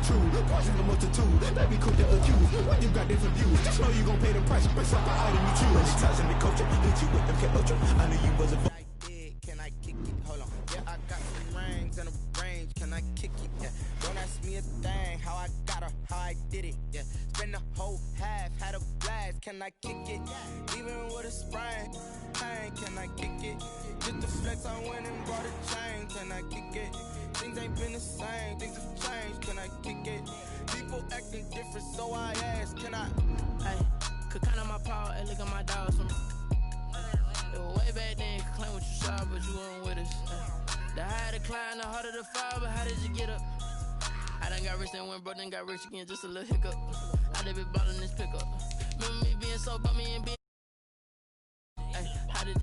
true. Poison the multitude, let me cook the accused. When you got different views, just know you gon' pay the price. Best up the item you choose. Many times in the culture, hit you with them K Ultra. I knew you was a Can I kick it? Hold on. Yeah, I got some rings and a range. Can I kick it? Yeah. Don't ask me a thing. How I got her, how I did it. Yeah. Spend the whole half, had a blast. Can I kick it? Even with a sprain. Pain, can I kick it? Just the flex, I went and bought a chain. Can I kick it? Things ain't been the same. Things have changed. Can I kick it? People acting different, so I ask. Can I? Hey, could count on my power and look at my dogs. Way back then, you could claim what you saw, but you weren't with us. The higher the climb, the harder the fall, but how did you get up? I done got rich, then went broke, then got rich again, just a little hiccup. I done been ballin' this pickup. Remember me being so bummy and being. Hey, how did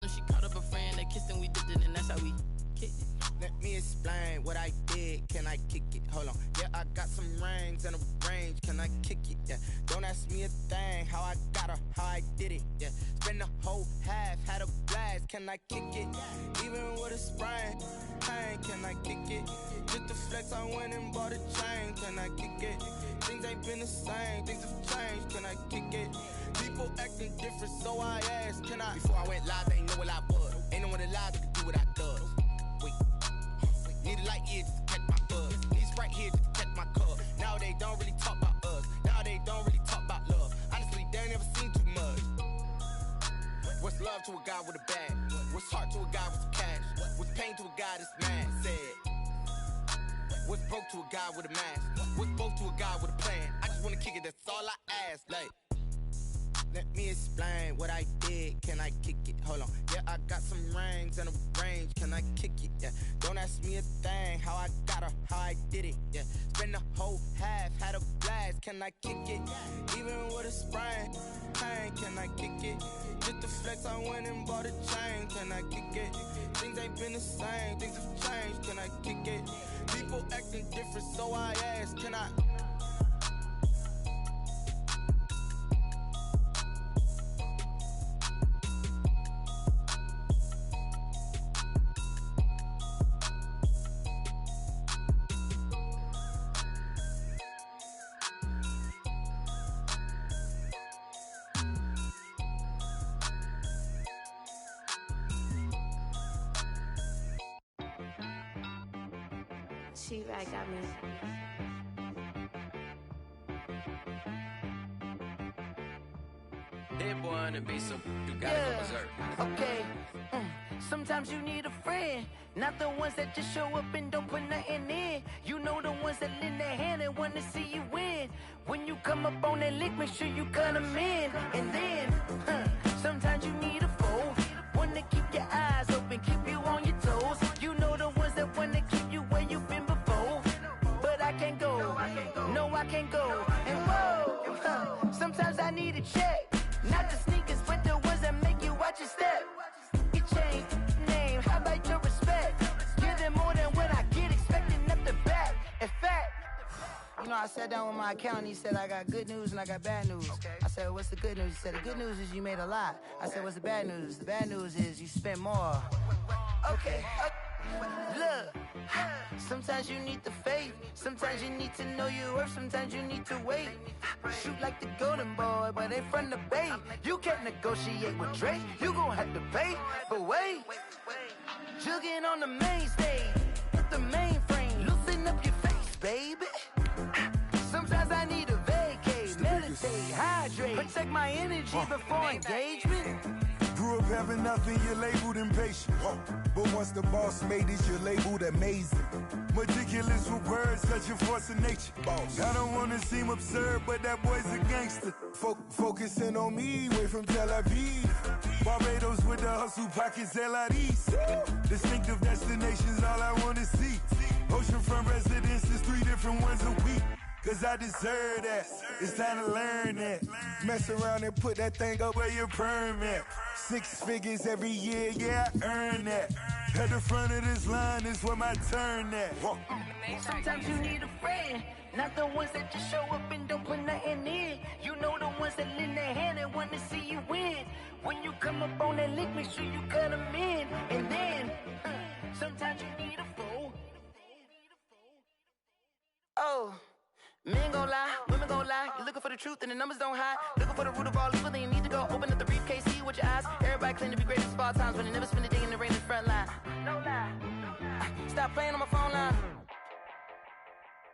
she caught up a friend, they kissed and we dipped it, and that's how we kicked it. Let me explain what I did. Can I kick it? Hold on. Yeah, I got some rings and a range. Can I kick it? Yeah. Don't ask me a thing. How I got her, how I did it. Yeah. Spend the whole half, had a blast. Can I kick it? Even with a sprain. Pain, can I kick it? Just the flex, I went and bought a chain. Can I kick it? Things ain't been the same. Things have changed. Can I kick it? People acting different, so I asked. Can I? Before I went live, they ain't know what I was. Ain't no one alive that could do what I does. Need a light here just to catch my buzz. Need Sprite here just to catch my cup. Now they don't really talk about us. Now they don't really talk about love. Honestly, they ain't never seen too much. What's love to a guy with a bag? What's heart to a guy with some cash? What's pain to a guy that's mad? Said. What's broke to a guy with a mask? What's both to a guy with a plan? I just wanna kick it, that's all I ask. Like, let me explain what I did. Can I kick it? Hold on. Yeah, I got some rings and a range. Can I kick it? Yeah. Don't ask me a thing. How I got her, how I did it. Yeah. Spend the whole half, had a blast. Can I kick it? Even with a sprain. Pain, can I kick it? Just the flex, I went and bought a chain. Can I kick it? Things ain't been the same. Things have changed. Can I kick it? People acting different, so I ask. Can I? She got me. That boy on the beat, so you gotta go berserk. Okay. Sometimes you need a friend, not the ones that just show up and don't put nothing in. You know the ones that lend their hand and wanna see you win. When you come up on that lick, make sure you cut them in. And then, sometimes you need a foe, one to keep your eyes open, keep you on your toes. You know the ones that wanna keep you where you've been before. But I can't go, no I can't go. And whoa, sometimes I need a check. Not the sneakers, but the ones that make you watch your step. It changed name, how about your respect? Give them more than what I get, expecting up the back. In fact, you know, I sat down with my accountant, he said I got good news and I got bad news. I said, what's the good news? He said, the good news is you made a lot. I said, what's the bad news? The bad news is you spent more. Okay. Look, sometimes you need the faith, sometimes you need to know your worth, sometimes you need to wait. Shoot like the golden boy, but ain't from the bay. You can't negotiate with Drake, you gon' have to pay. But wait, jugging on the main stage, with the mainframe, loosen up your face, baby. Sometimes I need a vacate, meditate, hydrate, protect my energy before engagement. Grew up having nothing, you're labeled impatient. But once the boss made it, you're labeled amazing. Meticulous with words, such a force of nature. I don't wanna seem absurd, but that boy's a gangster. Focusing on me, way from Tel Aviv. Barbados with the hustle pockets, LIDs. Distinctive destinations, all I wanna see. Oceanfront residences, 3 different ones a week. Cause I deserve that, it's time to learn that. Mess around and put that thing up where your perm at. 6 figures every year, yeah, I earn that. At the front of this line is where my turn at. Sometimes you need a friend, not the ones that just show up and don't put nothing in. You know the ones that lend their hand and want to see you win. When you come up on that lick, make sure you cut them in. And then, Sometimes you need a fool. Oh, men gon' lie, women gon' lie. You're looking for the truth and the numbers don't hide. Looking for the root of all evil, then you need to go open up the briefcase, see with your eyes. Everybody claim to be greatest of all times, but they never spend a day in the rain in the front line. No lie. Stop playing on my phone line.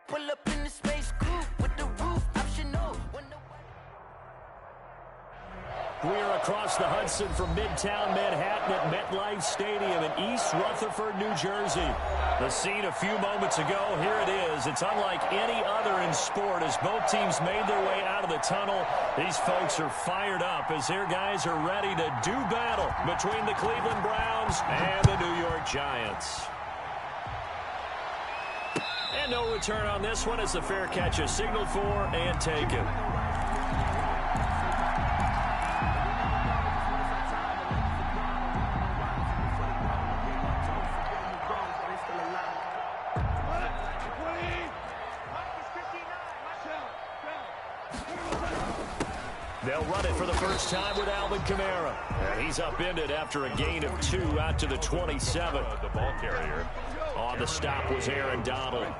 Pull up in the space coupe with the roof optional. We're across the Hudson from Midtown Manhattan at MetLife Stadium in East Rutherford, New Jersey. The scene a few moments ago, here it is. It's unlike any other in sport as both teams made their way out of the tunnel. These folks are fired up as their guys are ready to do battle between the Cleveland Browns and the New York Giants. And no return on this one as the fair catch is signaled for and taken. They'll run it for the first time with Alvin Kamara. And he's upended after a gain of 2 out to the 27. The ball carrier. On the stop was Aaron Donald.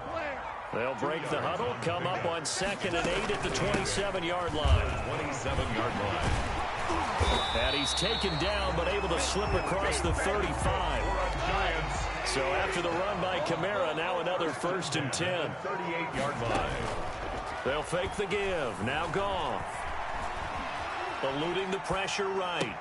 They'll break the huddle, come up on 2nd and 8 at the 27-yard line. 27-yard line. And he's taken down but able to slip across the 35. So after the run by Kamara, now another 1st and 10. 38-yard line. They'll fake the give. Now Goff. Eluding the pressure right.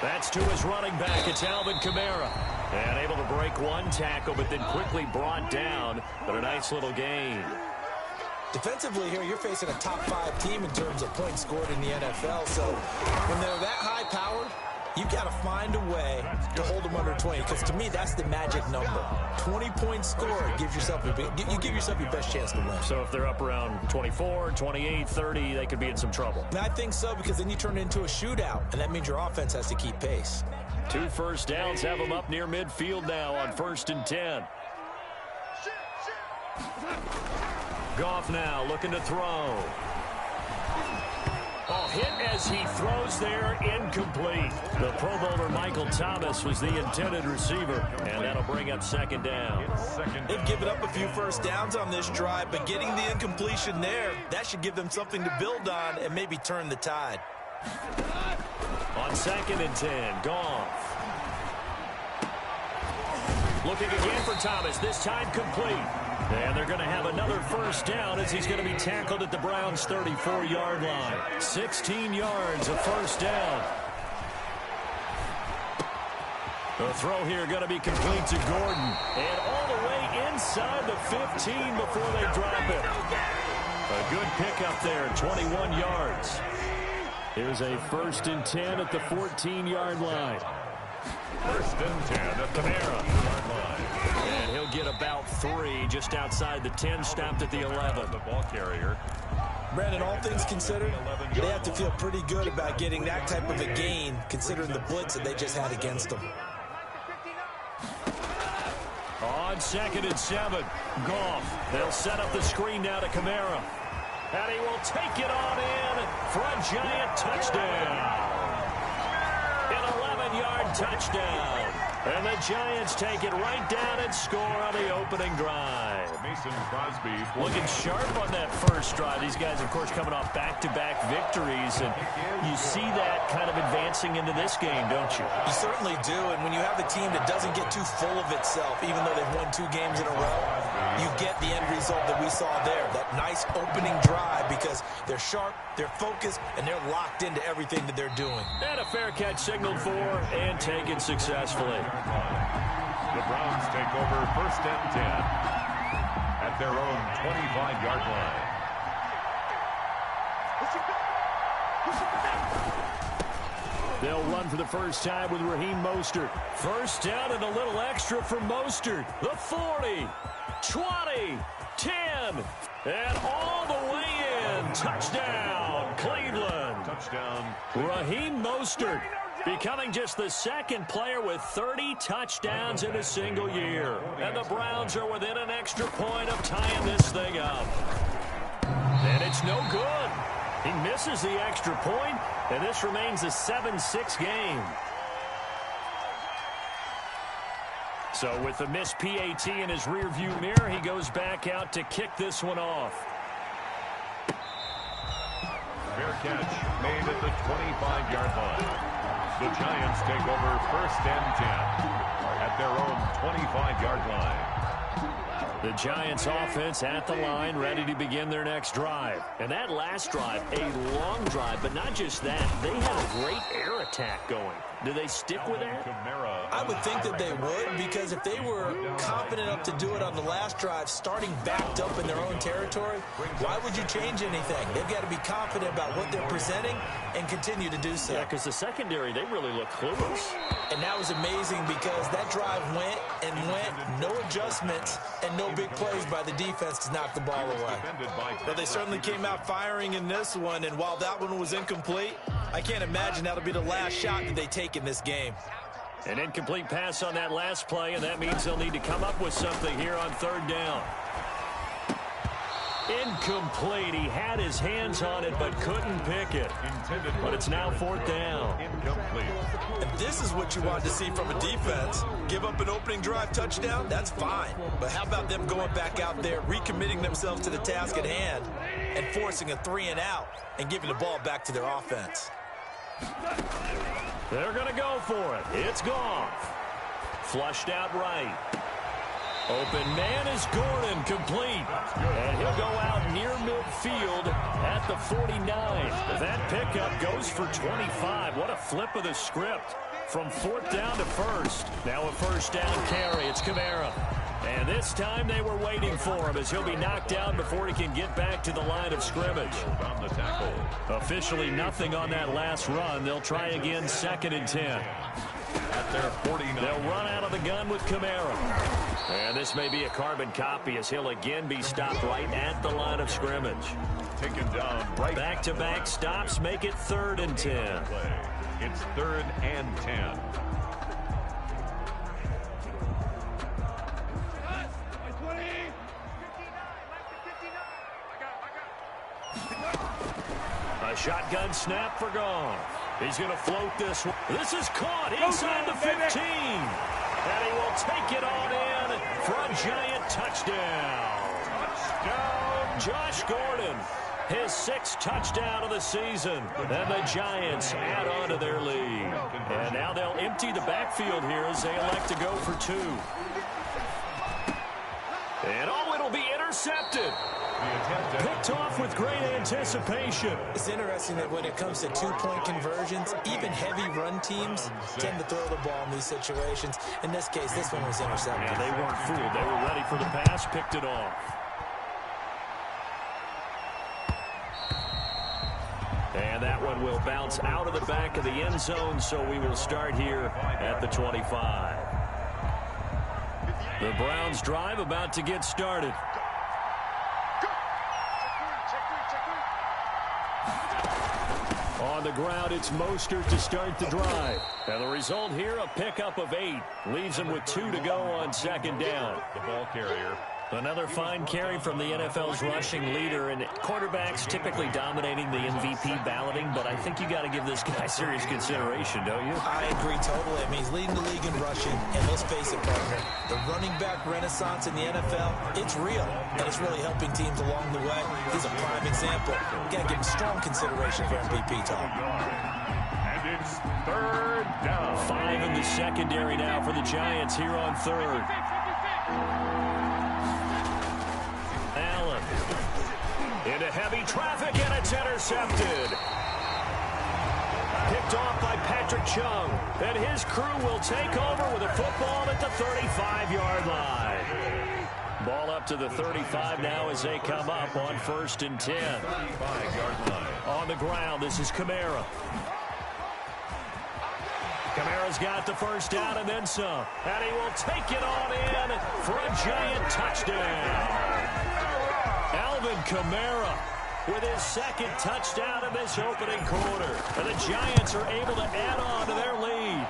That's to his running back. It's Alvin Kamara. And able to break one tackle, but then quickly brought down. But a nice little gain. Defensively here, you're facing a top 5 team in terms of points scored in the NFL. So when they're that high-powered, you got to find a way to hold them under 20. Because to me, that's the magic number. 20 points scored gives yourself you give yourself your best chance to win. So if they're up around 24, 28, 30, they could be in some trouble. And I think so, because then you turn it into a shootout, and that means your offense has to keep pace. 2 first downs have them up near midfield now on 1st and 10. Goff now looking to throw. Oh, hit as he throws there, incomplete. The Pro Bowler Michael Thomas was the intended receiver, and that'll bring up 2nd down. They've given up a few first downs on this drive, but getting the incompletion there, that should give them something to build on and maybe turn the tide. On 2nd and 10, Goff. Looking again for Thomas, this time complete. And they're going to have another first down as he's going to be tackled at the Browns' 34-yard line. 16 yards of first down. The throw here going to be complete to Gordon. And all the way inside the 15 before they drop it. A good pickup there, 21 yards. Here's a 1st and 10 at the 14-yard line. 1st and 10 at Kamara. And he'll get about 3 just outside the 10, stopped at the 11. The ball carrier. Brandon, all things considered, they have to feel pretty good about getting that type of a gain, considering the blitz that they just had against them. On 2nd and 7, Goff. They'll set up the screen now to Kamara. And he will take it on in for a giant touchdown. An 11-yard touchdown. And the Giants take it right down and score on the opening drive. Mason Crosby looking sharp on that first drive. These guys, of course, coming off back-to-back victories. And you see that kind of advancing into this game, don't you? You certainly do. And when you have a team that doesn't get too full of itself, even though they've won 2 games in a row, you get the end result that we saw there. That nice opening drive because they're sharp, they're focused, and they're locked into everything that they're doing. And a fair catch signaled for and taken successfully. The Browns take over 1st and 10 at their own 25-yard line. They'll run for the first time with Raheem Mostert. First down and a little extra for Mostert. The 40, 20, 10, and all the way in. Touchdown, Cleveland. Touchdown. Raheem Mostert becoming just the 2nd player with 30 touchdowns in a single year. And the Browns are within an extra point of tying this thing up. And it's no good. He misses the extra point, and this remains a 7-6 game. So with the missed PAT in his rearview mirror, he goes back out to kick this one off. Fair catch made at the 25-yard line. The Giants take over 1st and 10 at their own 25-yard line. The Giants offense at the line, ready to begin their next drive. And that last drive, a long drive, but not just that. They had a great air attack going. Do they stick with that? I would think that they would, because if they were confident enough to do it on the last drive, starting backed up in their own territory, why would you change anything? They've got to be confident about what they're presenting and continue to do so. Yeah, because the secondary, they really look clueless. And that was amazing because that drive went and went, no adjustments and no big plays by the defense to knock the ball away. But they certainly came out firing in this one, and while that one was incomplete, I can't imagine that'll be the last shot that they take in this game. An incomplete pass on that last play, and that means they'll need to come up with something here on 3rd down. Incomplete. He had his hands on it but couldn't pick it. But it's now 4th down. And this is what you wanted to see from a defense. Give up an opening drive touchdown, that's fine. But how about them going back out there, recommitting themselves to the task at hand, and forcing a 3-and-out and giving the ball back to their offense? They're going to go for it. It's Goff. Flushed out right. Open man is Gordon, complete. And he'll go out near midfield at the 49. That pickup goes for 25. What a flip of the script. From 4th down to 1st. Now a 1st down carry. It's Kamara. And this time they were waiting for him as he'll be knocked down before he can get back to the line of scrimmage. Officially nothing on that last run. They'll try again 2nd and 10. At their 49. They'll run out of the gun with Kamara. And this may be a carbon copy as he'll again be stopped right at the line of scrimmage. Taken down right. Back-to-back stops make it 3rd and 10. It's 3rd and 10. A shotgun snap for Goff. He's going to float this one. This is caught inside the 15. And he will take it on in for a Giant touchdown. Josh Gordon, his 6th touchdown of the season. And the Giants add on to their lead. And now they'll empty the backfield here as they elect to go for 2. And it'll be intercepted. Picked off with great anticipation. It's interesting that when it comes to 2-point conversions, even heavy run teams tend to throw the ball in these situations. In this case, this one was intercepted. And they weren't fooled. They were ready for the pass, picked it off. And that one will bounce out of the back of the end zone, so we will start here at the 25. The Browns drive about to get started. On the ground, it's Mostert to start the drive. And the result here, a pickup of 8. Leaves him with 2 to go on 2nd down. The ball carrier. Another fine carry from the NFL's rushing leader, and quarterbacks typically dominating the MVP balloting, but I think you got to give this guy serious consideration, don't you? I agree totally. I mean, he's leading the league in rushing, and let's face it, partner, the running back renaissance in the NFL, it's real, and it's really helping teams along the way. He's a prime example. You got to give him strong consideration for MVP talk. And it's 3rd down. 5 in the secondary now for the Giants here on 3rd. Allen into heavy traffic, and it's intercepted. Picked off by Patrick Chung. And his crew will take over with a football at the 35-yard line. Ball up to the 35 now as they come up on 1st and 10. 35-yard line. On the ground, this is Kamara. Kamara's got the 1st down and then some. And he will take it on in for a Giant touchdown. Alvin Kamara with his 2nd touchdown in this opening quarter. And the Giants are able to add on to their lead.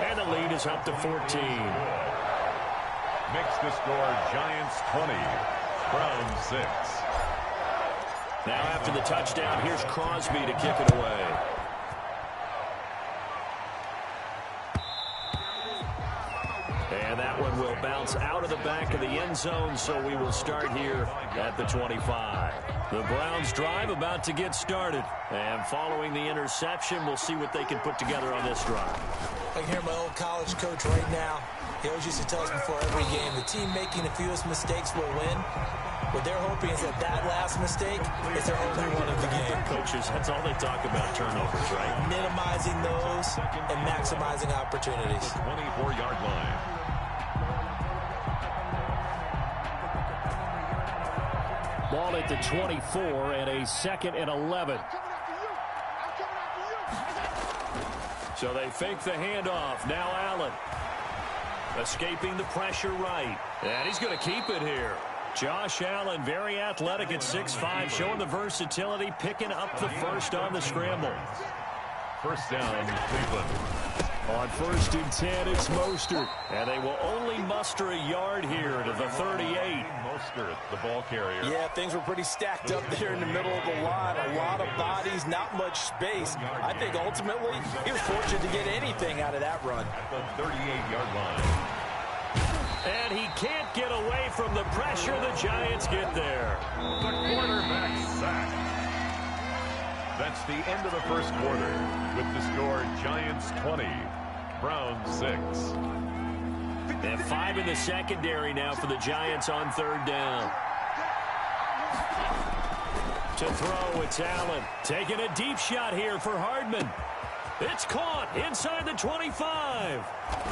And the lead is up to 14. Makes the score Giants 20, Browns 6. Now after the touchdown, here's Crosby to kick it away. And And that one will bounce out of the back of the end zone, so we will start here at the 25. The Browns drive about to get started. And following the interception, we'll see what they can put together on this drive. I can hear my old college coach right now. He always used to tell us before every game, the team making the fewest mistakes will win. What they're hoping is that last mistake is their only one of the game. Coaches, that's all they talk about, turnovers, right? Minimizing those and maximizing opportunities. 24-yard line. Ball at the 24 and a 2nd and 11. So they fake the handoff. Now Allen. Escaping the pressure right. And he's going to keep it here. Josh Allen, very athletic at 6'5", showing the versatility, picking up the first on the scramble. First down, Cleveland. On 1st and 10, it's Mostert. And they will only muster a yard here to the 38. Mostert, the ball carrier. Yeah, things were pretty stacked up there in the middle of the line. A lot of bodies, not much space. I think ultimately he was fortunate to get anything out of that run. At the 38-yard line. And he can't get away from the pressure. The Giants get there. The quarterback sack. That's the end of the first quarter. With the score, Giants 20, Browns 6. And 5 in the secondary now for the Giants on 3rd down. To throw, it's Allen. Taking a deep shot here for Hardman. It's caught inside the 25.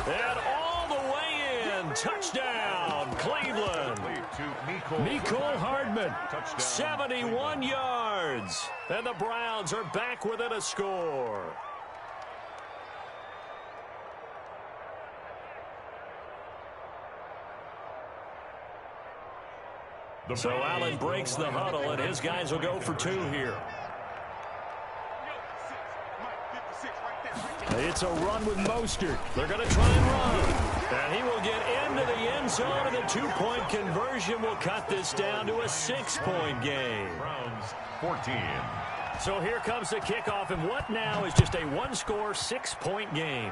And all the way in. Touchdown, Cleveland. Mecole Hardman, 71 yards. And the Browns are back within a score. So Allen breaks the huddle, and his guys will go for 2 here. It's a run with Mostert. They're going to try and run. And he will get into the end zone, and the 2-point conversion will cut this down to a 6-point game. Browns 14. So here comes the kickoff, and what now is just a 1-score, 6-point game.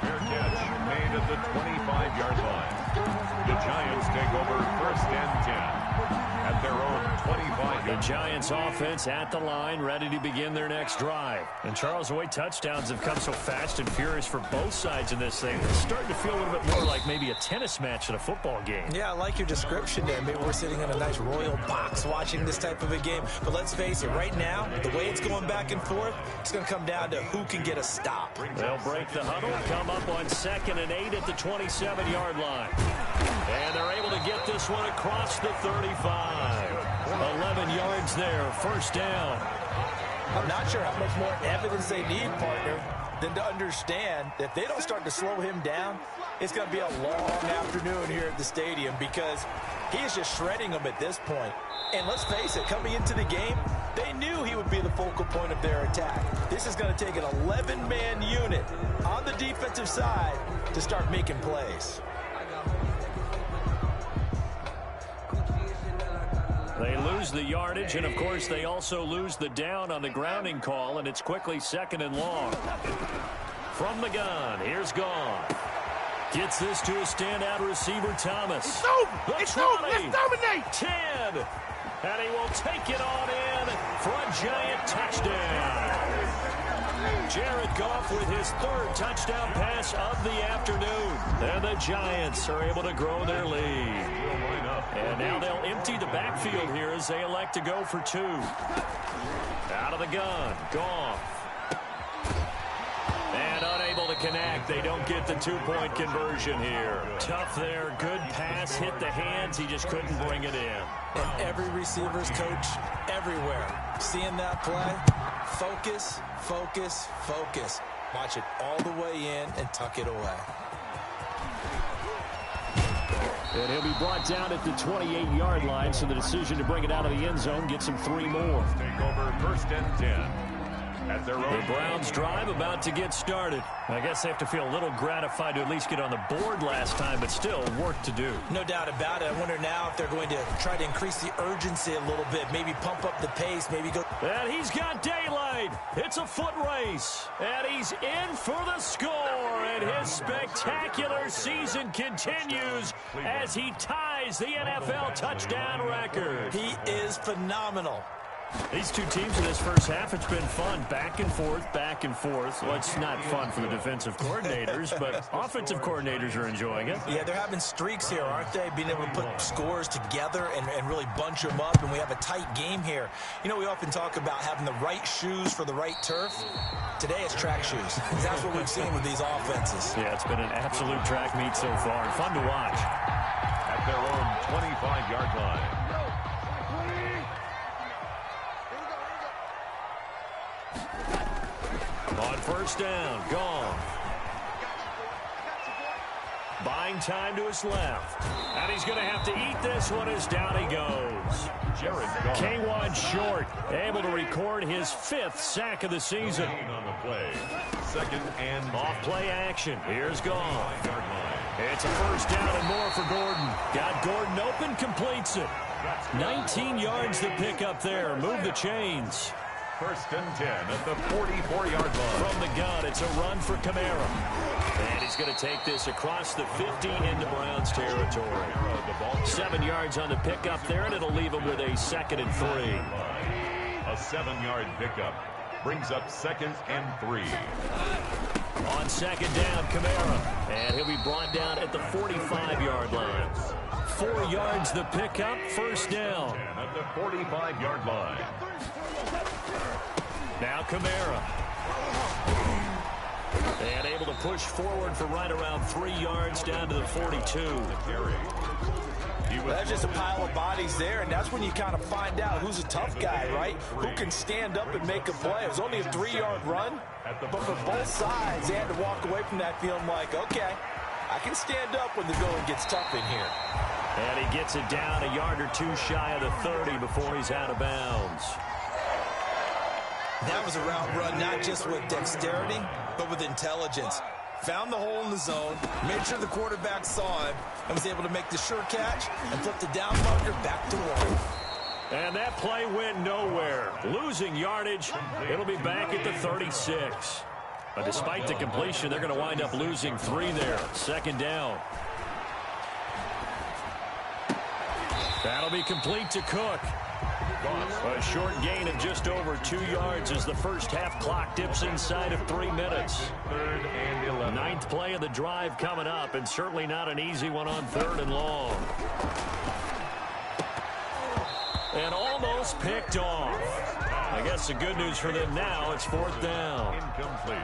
Fair catch made at the 25-yard line. The Giants take over 1st and 10 at their own 25. The Giants offense at the line, ready to begin their next drive. And Charles, the way touchdowns have come so fast and furious for both sides in this thing, it's starting to feel a little bit more like maybe a tennis match than a football game. Yeah, I like your description there. Maybe we're sitting in a nice royal box watching this type of a game. But let's face it, right now, the way it's going back and forth, it's going to come down to who can get a stop. They'll break the huddle, come up on 2nd and 8 at the 27-yard line. And they're able to get this one across the 35. 11 yards there, 1st down. I'm not sure how much more evidence they need, partner, than to understand that if they don't start to slow him down, it's going to be a long afternoon here at the stadium because he is just shredding them at this point. And let's face it, coming into the game, they knew he would be the focal point of their attack. This is going to take an 11-man unit on the defensive side to start making plays. They lose the yardage, and of course they also lose the down on the grounding call, and it's quickly 2nd and long. From the gun, here's Goff. Gets this to a standout receiver, Thomas. It's over! It's over! Let's dominate! 10! And he will take it on in for a giant touchdown. Jared Goff with his 3rd touchdown pass of the afternoon. And the Giants are able to grow their lead. And now they'll empty the backfield here as they elect to go for 2. Out of the gun, Goff. And unable to connect. They don't get the 2-point conversion here. Tough there. Good pass. Hit the hands. He just couldn't bring it in. And every receiver's coach everywhere. Seeing that play, focus, focus, focus. Watch it all the way in and tuck it away. And he'll be brought down at the 28-yard line, so the decision to bring it out of the end zone gets him 3 more. Take over 1st and 10. at their own. The Browns drive about to get started. I guess they have to feel a little gratified to at least get on the board last time, but still work to do. No doubt about it. I wonder now if they're going to try to increase the urgency a little bit, maybe pump up the pace, maybe go. And he's got daylight. It's a foot race. And he's in for the score. And his spectacular season continues as he ties the NFL touchdown record. He is phenomenal. These two teams in this first half, it's been fun. Back and forth, back and forth. Well, it's not fun for the defensive coordinators, but offensive coordinators are enjoying it. Yeah, they're having streaks here, aren't they? Being able to put scores together and really bunch them up, and we have a tight game here. You know, we often talk about having the right shoes for the right turf. Today it's track shoes. That's what we've seen with these offenses. Yeah, it's been an absolute track meet so far. Fun to watch. At their own 25-yard line. On first down, gone. Buying time to his left. And he's going to have to eat this one as down he goes. K1 short, able to record his 5th sack of the season. On the play. Second and off play action. Here's gone. It's a first down and more for Gordon. Got Gordon open, completes it. 19 yards to pick up there. Move the chains. First and 10 at the 44-yard line. From the gun, it's a run for Kamara. And he's going to take this across the 50 into Browns territory. 7 yards on the pickup there, and it'll leave him with a 2nd and 3. A 7-yard pickup brings up 2nd and 3. On 2nd down, Kamara. And he'll be brought down at the 45-yard line. 4 yards the pickup, first down. At the 45-yard line. Now Kamara. And able to push forward for right around 3 yards down to the 42. That's just a pile of bodies there, and that's when you kind of find out who's a tough guy, right? Who can stand up and make a play. It was only a 3-yard run, but for both sides, they had to walk away from that feeling like, okay, I can stand up when the going gets tough in here. And he gets it down a yard or two shy of the 30 before he's out of bounds. That was a route run not just with dexterity, but with intelligence. Found the hole in the zone, made sure the quarterback saw him, and was able to make the sure catch and flip the down marker back to 1. And that play went nowhere. Losing yardage. It'll be back at the 36. But despite the completion, they're going to wind up losing 3 there. 2nd down. That'll be complete to Cook. A short gain of just over 2 yards as the first half clock dips inside of 3 minutes. 3rd and 11. 9th play of the drive coming up, and certainly not an easy one on 3rd and long. And almost picked off. I guess the good news for them now, it's 4th down. Incomplete.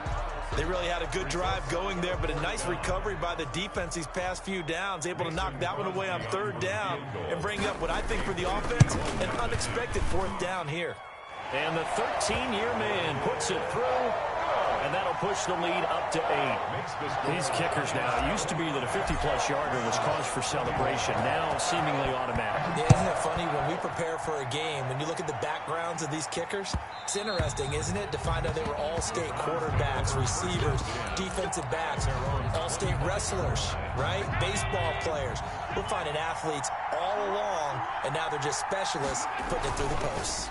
They really had a good drive going there, but a nice recovery by the defense these past few downs, able to knock that one away on 3rd down and bring up what I think for the offense, an unexpected 4th down here. And the 13-year man puts it through, and that'll push the lead up to 8. These kickers now, it used to be that a 50-plus yarder was cause for celebration, now seemingly automatic. Yeah, isn't it funny when we prepare for a game, when you look at the backgrounds of these kickers, it's interesting, isn't it, to find out they were all-state quarterbacks, receivers, defensive backs, all-state wrestlers, right? Baseball players. We're finding athletes all along, and now they're just specialists putting it through the posts.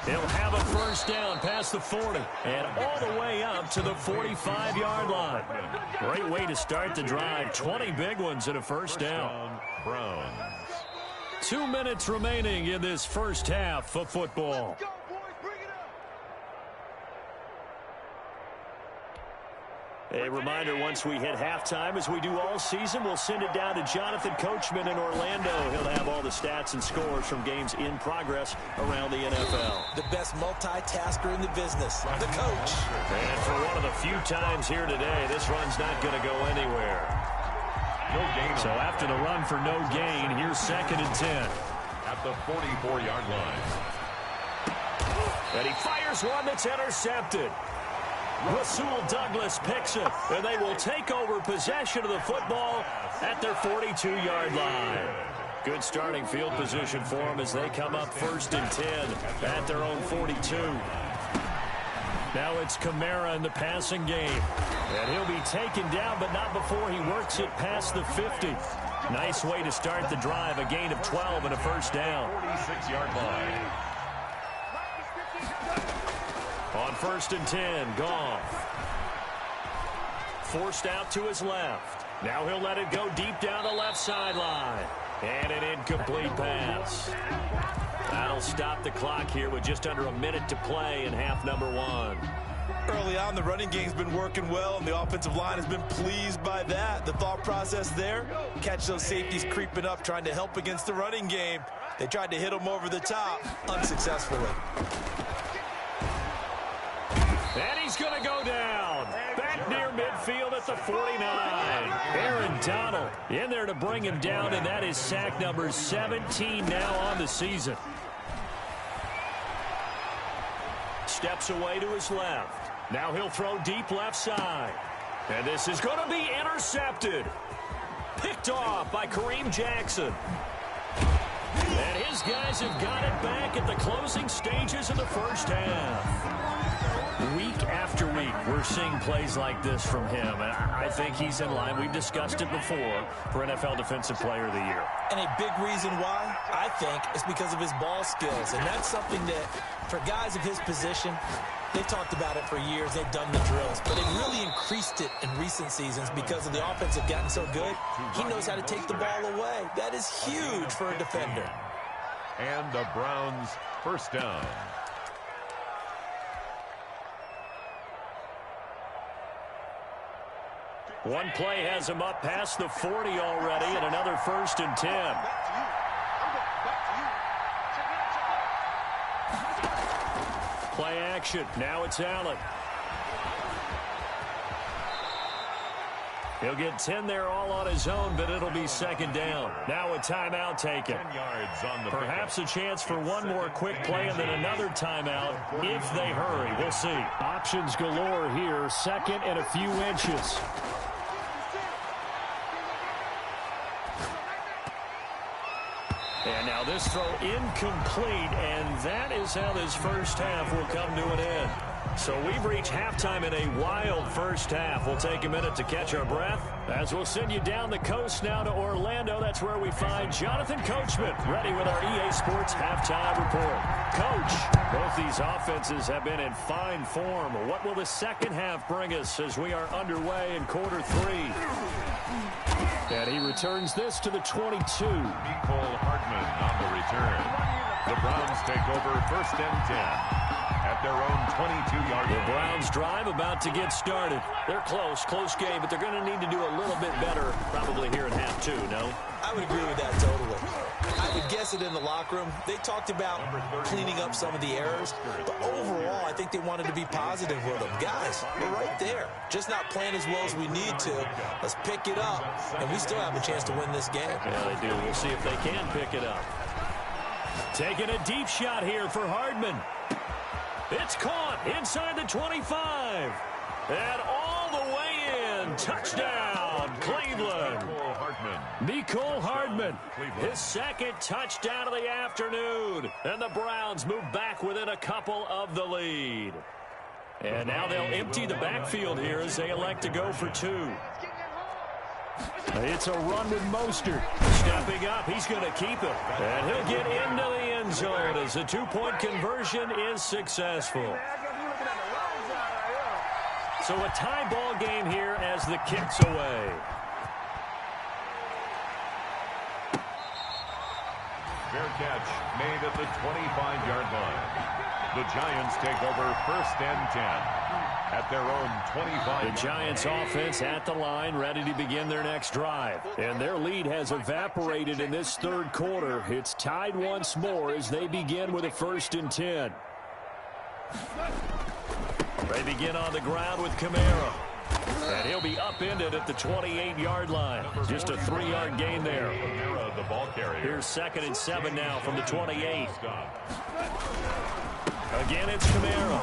He'll have a first down past the 40 and all the way up to the 45-yard line. Great way to start the drive. 20 big ones in a first down. Browns. 2 minutes remaining in this first half of football. A reminder, once we hit halftime, as we do all season, we'll send it down to Jonathan Coachman in Orlando. He'll have all the stats and scores from games in progress around the NFL. The best multitasker in the business, the coach. And for one of the few times here today, this run's not going to go anywhere. No gain. So after the run for no gain, here's 2nd and 10. At the 44-yard line. And he fires one that's intercepted. Rasul Douglas picks it, and they will take over possession of the football at their 42-yard line. Good starting field position for them as they come up 1st and 10 at their own 42. Now it's Kamara in the passing game. And he'll be taken down, but not before he works it past the 50. Nice way to start the drive. A gain of 12 and a first down. 46-yard line. On 1st and 10, Goff. Forced out to his left. Now he'll let it go deep down the left sideline. And an incomplete pass. That'll stop the clock here with just under a minute to play in half number 1. Early on, the running game's been working well, and the offensive line has been pleased by that. The thought process there, catch those safeties creeping up, trying to help against the running game. They tried to hit them over the top, unsuccessfully. And he's going to go down. Back near midfield at the 49. Aaron Donald in there to bring him down, and that is sack number 17 now on the season. Steps away to his left. Now he'll throw deep left side. And this is going to be intercepted. Picked off by Kareem Jackson. And his guys have got it back at the closing stages of the first half. Week after week, we're seeing plays like this from him, and I think he's in line. We've discussed it before for NFL Defensive Player of the Year. And a big reason why, I think, is because of his ball skills, and that's something that, for guys of his position, they've talked about it for years. They've done the drills, but they've really increased it in recent seasons because of the offense have gotten so good. He knows how to take the ball away. That is huge for a defender. And the Browns first down. One play has him up past the 40 already, and another 1st and 10. Play action. Now it's Allen. He'll get 10 there all on his own, but it'll be 2nd down. Now a timeout taken. 10 yards on the Perhaps a chance for one more quick play and then another timeout if they hurry. We'll see. Options galore here. 2nd and a few inches. And now this throw incomplete, and that is how this first half will come to an end. So we've reached halftime in a wild first half. We'll take a minute to catch our breath as we'll send you down the coast now to Orlando. That's where we find Jonathan Coachman ready with our EA Sports Halftime Report. Coach, both these offenses have been in fine form. What will the second half bring us as we are underway in quarter 3? And he returns this to the 22. Nicole Hardman on the return. The Browns take over 1st and 10 at their own 22-yard line. The Browns drive about to get started. They're close game, but they're going to need to do a little bit better probably here in half 2, no? I would agree with that totally. I would guess it in the locker room. They talked about cleaning up some of the errors, but overall, I think they wanted to be positive with them. Guys, we're right there. Just not playing as well as we need to. Let's pick it up, and we still have a chance to win this game. Yeah, they do. We'll see if they can pick it up. Taking a deep shot here for Hardman. It's caught inside the 25. And all the way in. Touchdown, Cleveland. Nicole Hardman, his 2nd touchdown of the afternoon. And the Browns move back within a couple of the lead. And now they'll empty the backfield here as they elect to go for 2. It's a run with Mostert. Stepping up, he's going to keep it. And he'll get into the end zone as the 2-point conversion is successful. So a tie ball game here as the kick's away. Fair catch made at the 25-yard line. The Giants take over 1st and 10 at their own 25. The Giants offense at the line, ready to begin their next drive. And their lead has evaporated in this 3rd quarter. It's tied once more as they begin with a 1st and 10. They begin on the ground with Kamara. And he'll be upended at the 28-yard line. Just a 3-yard gain there. The ball carrier. Here's 2nd and 7 now from the 28. Again, it's Kamara.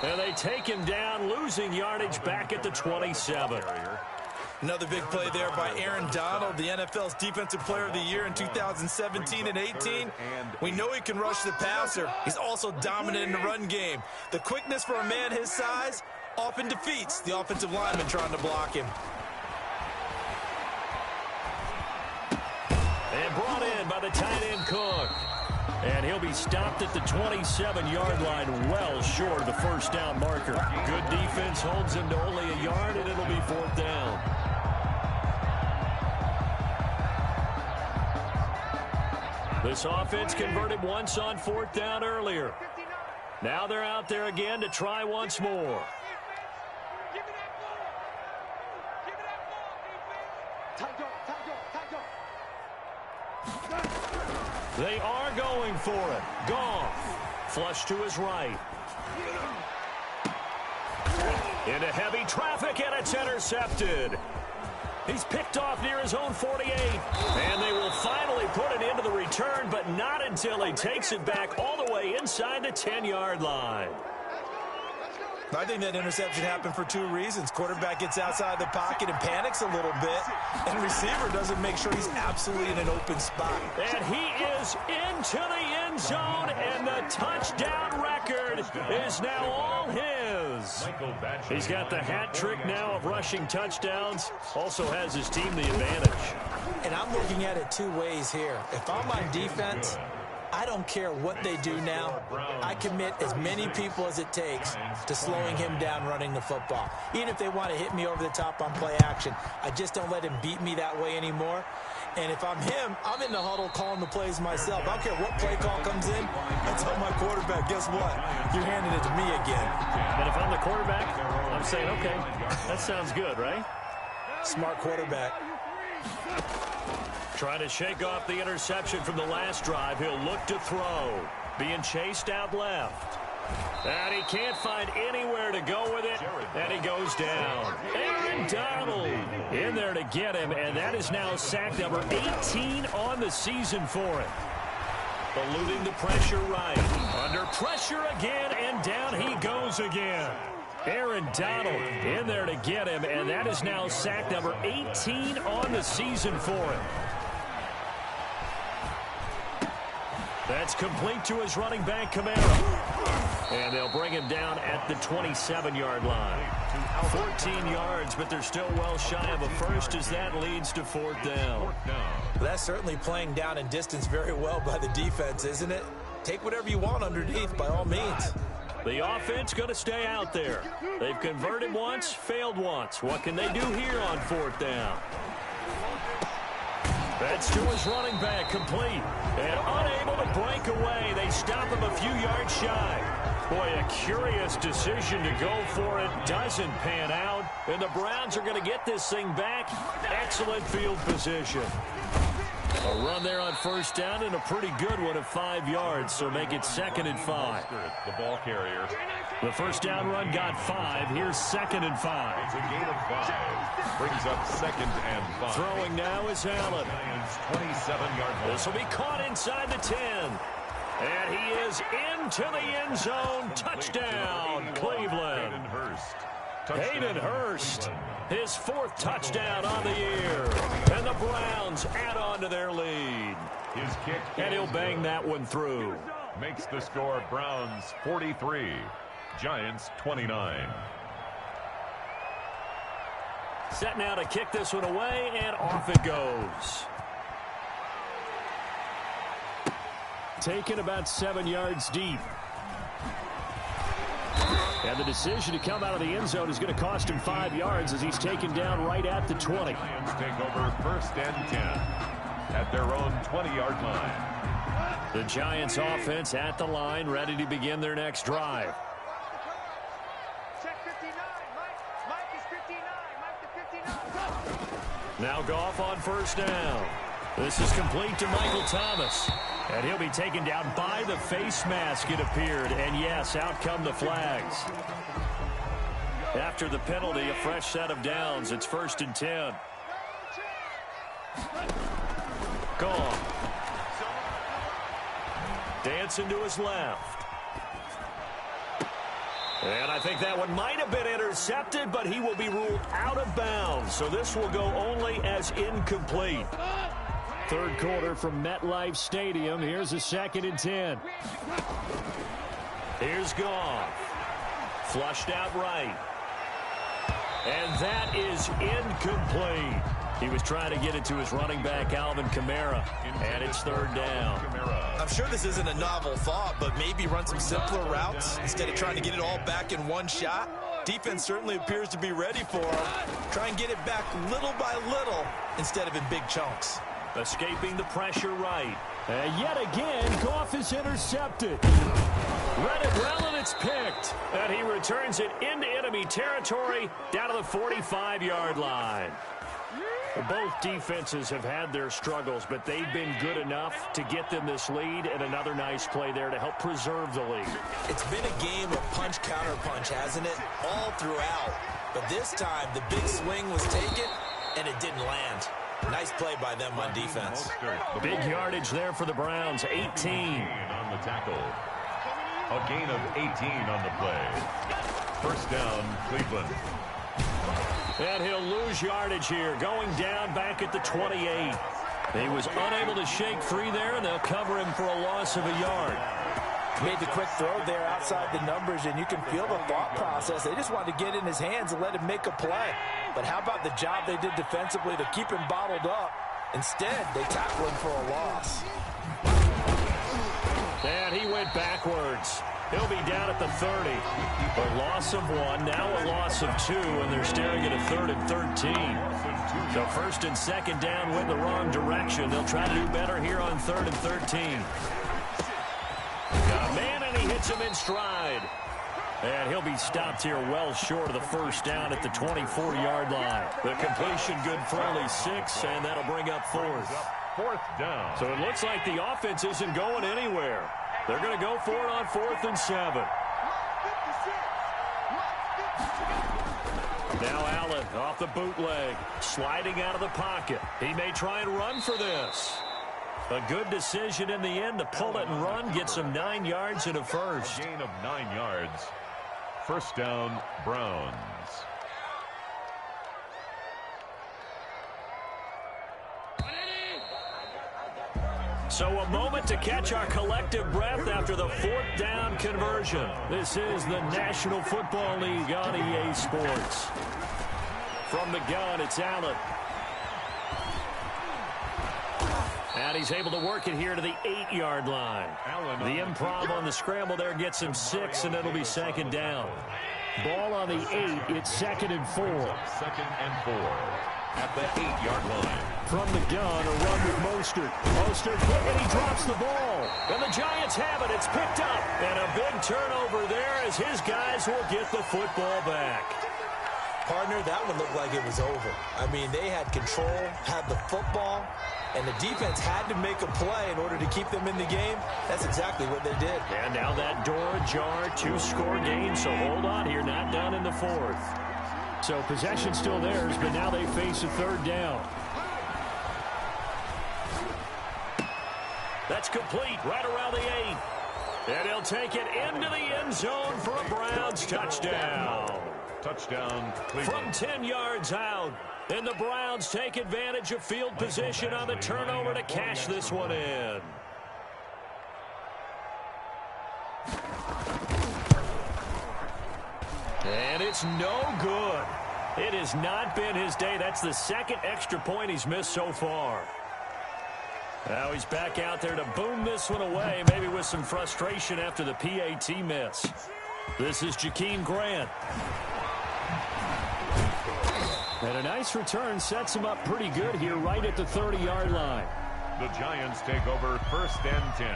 And they take him down, losing yardage back at the 27. Another big play there by Aaron Donald, the NFL's Defensive Player of the Year in 2017 and 18. We know he can rush the passer. He's also dominant in the run game. The quickness for a man his size often defeats the offensive lineman trying to block him. And brought in by the tight end Cook. And he'll be stopped at the 27-yard line, well short of the first down marker. Good defense holds him to only a yard, and it'll be 4th down. This offense converted once on 4th down earlier. Now they're out there again to try once more. They are going for it. Goff. Flush to his right. Into heavy traffic, and it's intercepted. He's picked off near his own 48. And they will finally put it into the return, but not until he takes it back all the way inside the 10-yard line. I think that interception happened for 2 reasons. Quarterback gets outside the pocket and panics a little bit, and receiver doesn't make sure he's absolutely in an open spot. And he is into the end zone, and the touchdown record is now all his. He's got the hat trick now of rushing touchdowns, also has his team the advantage. And I'm looking at it 2 ways here. If I'm on defense, I don't care what they do now. I commit as many people as it takes to slowing him down running the football. Even if they want to hit me over the top on play action, I just don't let him beat me that way anymore. And if I'm him, I'm in the huddle calling the plays myself. I don't care what play call comes in. I tell my quarterback, guess what? You're handing it to me again. And if I'm the quarterback, I'm saying, okay, that sounds good, right? Smart quarterback. Trying to shake off the interception from the last drive. He'll look to throw. Being chased out left. And he can't find anywhere to go with it. And he goes down. Aaron Donald in there to get him. And that is now sack number 18 on the season for him. Eluding the pressure right. Under pressure again. And down he goes again. Aaron Donald in there to get him. And that is now sack number 18 on the season for him. That's complete to his running back, Kamara. And they'll bring him down at the 27-yard line. 14 yards, but they're still well shy of a first as that leads to 4th down. That's certainly playing down in distance very well by the defense, isn't it? Take whatever you want underneath by all means. The offense going to stay out there. They've converted once, failed once. What can they do here on 4th down? That's to his running back, complete. And unable to break away. They stop him a few yards shy. Boy, a curious decision to go for it. Doesn't pan out. And the Browns are going to get this thing back. Excellent field position. A run there on 1st down and a pretty good one at 5 yards. So make it 2nd and 5. The ball carrier. The 1st down run got 5. Here's 2nd and 5. It's a gain of 5. Brings up 2nd and 5. Throwing now is Allen. 27-yard line. This will be caught inside the 10. And he is into the end zone. Touchdown, Cleveland. Hayden Hurst, his 4th touchdown on the year. And the Browns add on to their lead. His kick. And he'll bang that one through. Makes the score Browns 43, Giants 29. Set now to kick this one away, and off it goes. Taken about 7 yards deep. And the decision to come out of the end zone is going to cost him 5 yards as he's taken down right at the 20. Giants take over 1st and 10 at their own 20-yard line. The Giants offense at the line, ready to begin their next drive. Now Goff on 1st down. This is complete to Michael Thomas. And he'll be taken down by the face mask, it appeared. And yes, out come the flags. After the penalty, a fresh set of downs. It's 1st and 10. Gone. Dancing to his left. And I think that one might have been intercepted, but he will be ruled out of bounds. So this will go only as incomplete. Third quarter from MetLife Stadium. Here's a 2nd and 10. Here's Goff. Flushed out right. And that is incomplete. He was trying to get it to his running back, Alvin Kamara, and it's 3rd down. I'm sure this isn't a novel thought, but maybe run some simpler routes instead of trying to get it all back in one shot. Defense certainly appears to be ready for him. Try and get it back little by little instead of in big chunks. Escaping the pressure right. And yet again, Goff is intercepted. Read it well, and it's picked. And he returns it into enemy territory down to the 45-yard line. Both defenses have had their struggles, but they've been good enough to get them this lead, and another nice play there to help preserve the lead. It's been a game of punch-counter-punch, hasn't it? All throughout. But this time, the big swing was taken, and it didn't land. Nice play by them on defense. Big yardage there for the Browns, 18. On the tackle. A gain of 18 on the play. 1st down, Cleveland. And he'll lose yardage here, going down back at the 28. He was unable to shake free there, and they'll cover him for a loss of a yard. Made the quick throw there outside the numbers, and you can feel the thought process. They just wanted to get in his hands and let him make a play. But how about the job they did defensively to keep him bottled up? Instead, they tackle him for a loss. And he went backwards. He'll be down at the 30. A loss of 1, now a loss of 2, and they're staring at a 3rd and 13. So 1st and 2nd down went the wrong direction. They'll try to do better here on 3rd and 13. Got a man, and he hits him in stride. And he'll be stopped here well short of the 1st down at the 24-yard line. The completion good for only 6, and that'll bring up 4th. 4th down. So it looks like the offense isn't going anywhere. They're going to go for it on 4th and 7. Now Allen off the bootleg, sliding out of the pocket. He may try and run for this. A good decision in the end to pull it and run, get some 9 yards and a 1st. A gain of 9 yards. 1st down, Browns. So a moment to catch our collective breath after the 4th down conversion. This is the National Football League on EA Sports. From the gun, it's Allen. And he's able to work it here to the 8-yard line. The improv on the scramble there gets him 6, and it'll be 2nd down. Ball on the 8, it's 2nd and 4. 2nd and 4 at the 8-yard line. From the gun, a run with Mostert. Mostert, and he drops the ball. And the Giants have it. It's picked up. And a big turnover there as his guys will get the football back. Partner, that one looked like it was over. I mean, they had control, had the football, and the defense had to make a play in order to keep them in the game. That's exactly what they did. And now that door ajar, 2-score game, so hold on here, not done in the 4th. So possession still theirs, but now they face a 3rd down. That's complete right around the 8. And he'll take it into the end zone for a Browns touchdown. Touchdown, Cleveland. From 10 yards out. And the Browns take advantage of field position on the turnover to cash this one in. And it's no good. It has not been his day. That's the 2nd extra point he's missed so far. Now he's back out there to boom this one away, maybe with some frustration after the PAT miss. This is Jakeem Grant. And a nice return sets him up pretty good here right at the 30-yard line. The Giants take over 1st and 10.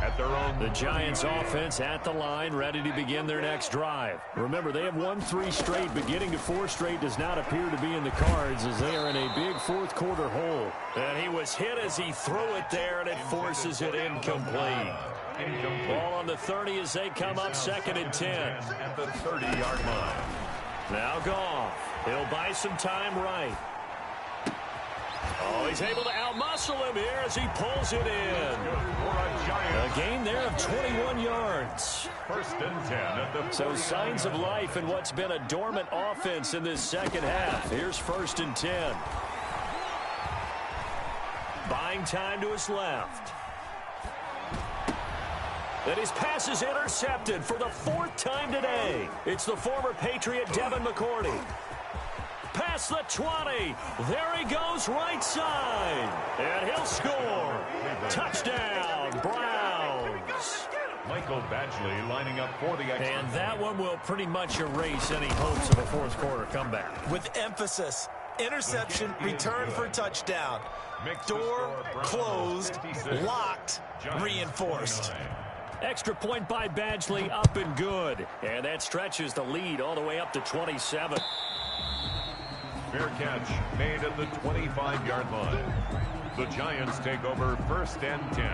At their own. The Giants offense at the line, ready to begin their next drive. Remember, they have won 3 straight, but getting to 4 straight does not appear to be in the cards as they are in a big 4th quarter hole. And he was hit as he threw it there, and it forces it incomplete. Ball on the 30 as they come up 2nd and 10. At the 30-yard line. Now Goff. He'll buy some time right. Oh, he's able to outmuscle him here as he pulls it in. Giants. A gain there of 21 yards. First and 10 at the 49. So signs of life in what's been a dormant offense in this second half. Here's first and 10. Buying time to his left. And his pass is intercepted for the 4th time today. It's the former Patriot Devin McCourty. Past the 20. There he goes right side. And he'll score. Touchdown, Browns. Michael Badgley lining up for the extra. And that one will pretty much erase any hopes of a fourth quarter comeback. With emphasis. Interception, return for touchdown. Door closed, locked, reinforced. Extra point by Badgley, up and good. And that stretches the lead all the way up to 27. Fair catch made at the 25-yard line. The Giants take over first and 10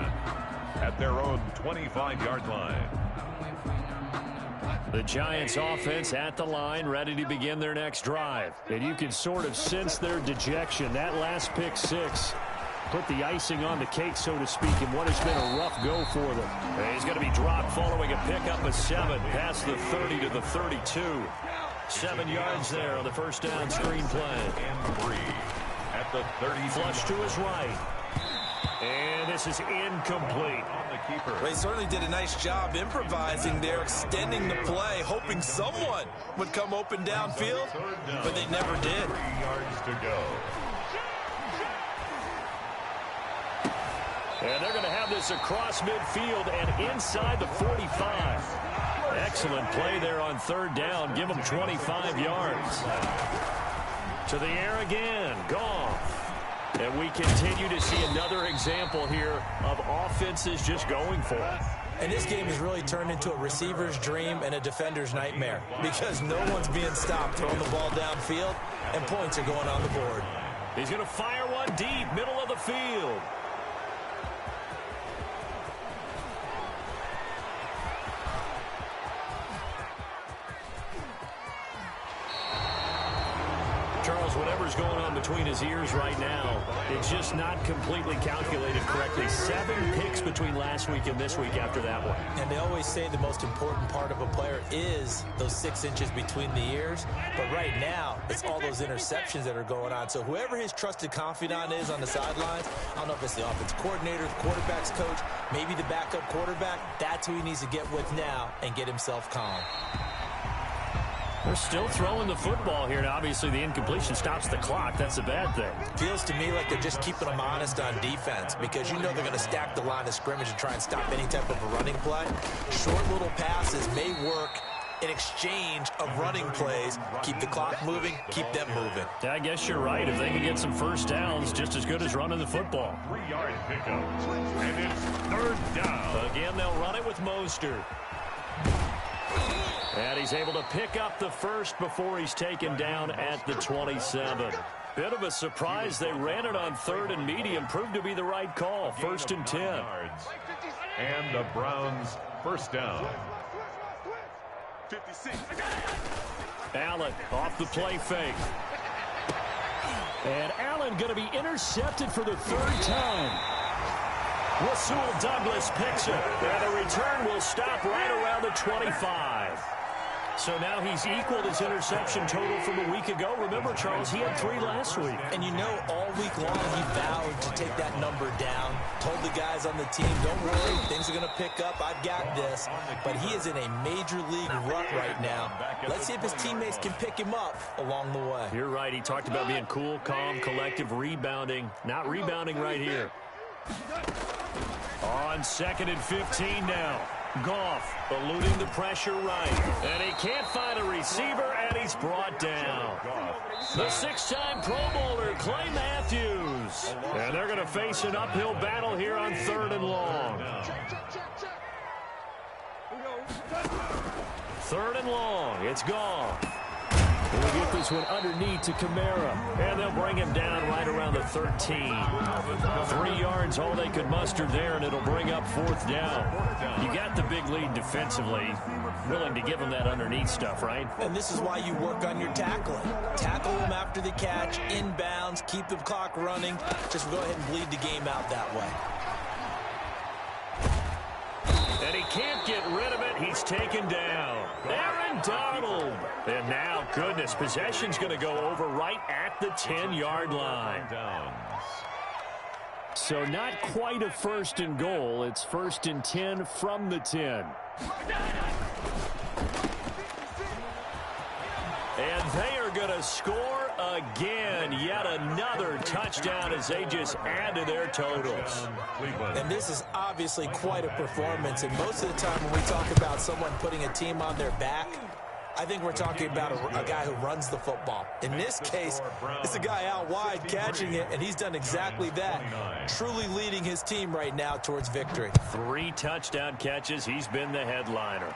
at their own 25-yard line. The Giants offense at the line, ready to begin their next drive. And you can sort of sense their dejection. That last pick six put the icing on the cake, so to speak, in what has been a rough go for them. And he's going to be dropped following a pickup of 7 past the 30 to the 32. 7 yards there on the first down screen play. And 3 at the 30. Flush to his right. And this is incomplete. They certainly did a nice job improvising there, extending the play, hoping someone would come open downfield, but they never did. 3 yards to go. And they're going to have this across midfield and inside the 45. Excellent play there on third down. Give them 25 yards. To the air again. Goff. And we continue to see another example here of offenses just going for it. And this game has really turned into a receiver's dream and a defender's nightmare because no one's being stopped throwing the ball downfield, and points are going on the board. He's going to fire one deep, middle of the field. Charles, whatever's going on between his ears right now, it's just not completely calculated correctly. 7 picks between last week and this week after that one. And they always say the most important part of a player is those 6 inches between the ears. But right now, it's all those interceptions that are going on. So whoever his trusted confidant is on the sidelines, I don't know if it's the offense coordinator, the quarterback's coach, maybe the backup quarterback, that's who he needs to get with now and get himself calm. They're still throwing the football here, and obviously the incompletion stops the clock. That's a bad thing. Feels to me like they're just keeping them honest on defense because you know they're going to stack the line of scrimmage and try and stop any type of a running play. Short little passes may work in exchange of running plays. Keep the clock moving, keep them moving. Yeah, I guess you're right. If they can get some first downs, just as good as running the football. 3-yard pickup, and it's third down. Again, they'll run it with Mostert. And he's able to pick up the first before he's taken down at the 27. Bit of a surprise. They ran it on third and medium. Proved to be the right call. First and 10. And the Browns first down. 56. Allen off the play fake. And Allen going to be intercepted for the 3rd time. Rasul Douglas picks it. And the return will stop right around the 25. So now he's equaled his interception total from a week ago. Remember, Charles, he had 3 last week. And you know, all week long he vowed to take that number down. Told the guys on the team, don't worry, things are going to pick up. I've got this. But he is in a major league rut right now. Let's see if his teammates can pick him up along the way. You're right. He talked about being cool, calm, collective, rebounding. Not rebounding right here. On 2nd and 15 now. Goff eluding the pressure right. And he can't find a receiver, and he's brought down. The 6-time Pro Bowler, Clay Matthews. And they're going to face an uphill battle here on 3rd and long. 3rd and long. It's Goff. We'll get this one underneath to Kamara. And they'll bring him down right around the 13. 3 yards, all they could muster there, and it'll bring up 4th down. You got the big lead defensively. Willing to give him that underneath stuff, right? And this is why you work on your tackling. Tackle them after the catch, inbounds, keep the clock running. Just go ahead and bleed the game out that way. And he can't get rid of it. He's taken down. Aaron Donald. And now, goodness, possession's going to go over right at the 10-yard line. So not quite a first and goal. It's 1st and 10 from the 10. And they are going to score again. Yet another touchdown as they just add to their totals. And this is obviously quite a performance. And most of the time when we talk about someone putting a team on their back, I think we're talking about a guy who runs the football. In this case, it's a guy out wide catching it, and he's done exactly that, truly leading his team right now towards victory. 3 touchdown catches. He's been the headliner.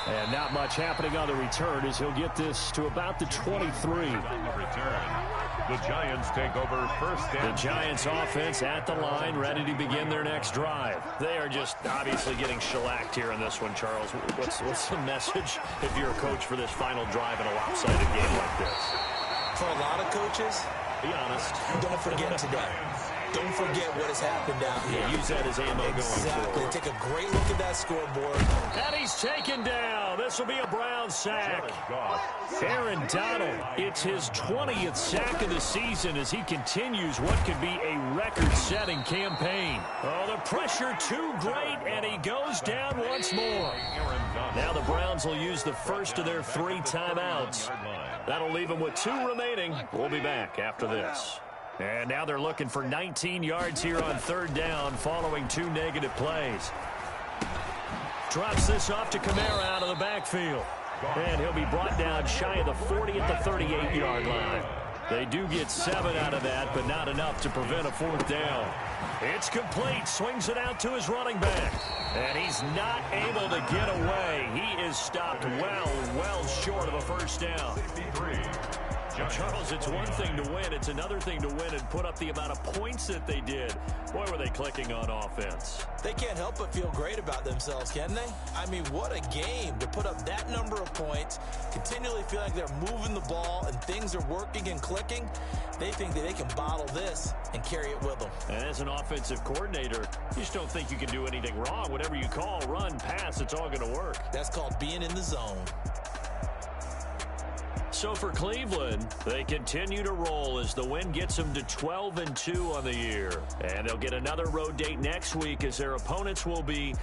And not much happening on the return as he'll get this to about the 23. The Giants take over first and the Giants offense at the line, ready to begin their next drive. They are just obviously getting shellacked here in this one, Charles. What's the message if you're a coach for this final drive in a lopsided game like this? For a lot of coaches, be honest, don't forget today. Don't forget what has happened out here. Use that as ammo going forward. Take a great look at that scoreboard. And he's taken down. This will be a Brown sack. Aaron Donald, it's his 20th sack of the season as he continues what could be a record-setting campaign. Oh, the pressure too great, and he goes down once more. Now the Browns will use the first of their 3 timeouts. That'll leave them with 2 remaining. We'll be back after this. And now they're looking for 19 yards here on 3rd down following 2 negative plays. Drops this off to Kamara out of the backfield. And he'll be brought down shy of the 40 at the 38-yard line. They do get 7 out of that, but not enough to prevent a 4th down. It's complete. Swings it out to his running back. And he's not able to get away. He is stopped well short of a 1st down. Charles, it's one thing to win. It's another thing to win and put up the amount of points that they did. Boy, were they clicking on offense. They can't help but feel great about themselves, can they? I mean, what a game to put up that number of points, continually feel like they're moving the ball and things are working and clicking. They think that they can bottle this and carry it with them. And as an offensive coordinator, you just don't think you can do anything wrong. Whatever you call, run, pass, it's all going to work. That's called being in the zone. So for Cleveland, they continue to roll as the win gets them to 12-2 on the year. And they'll get another road date next week as their opponents will be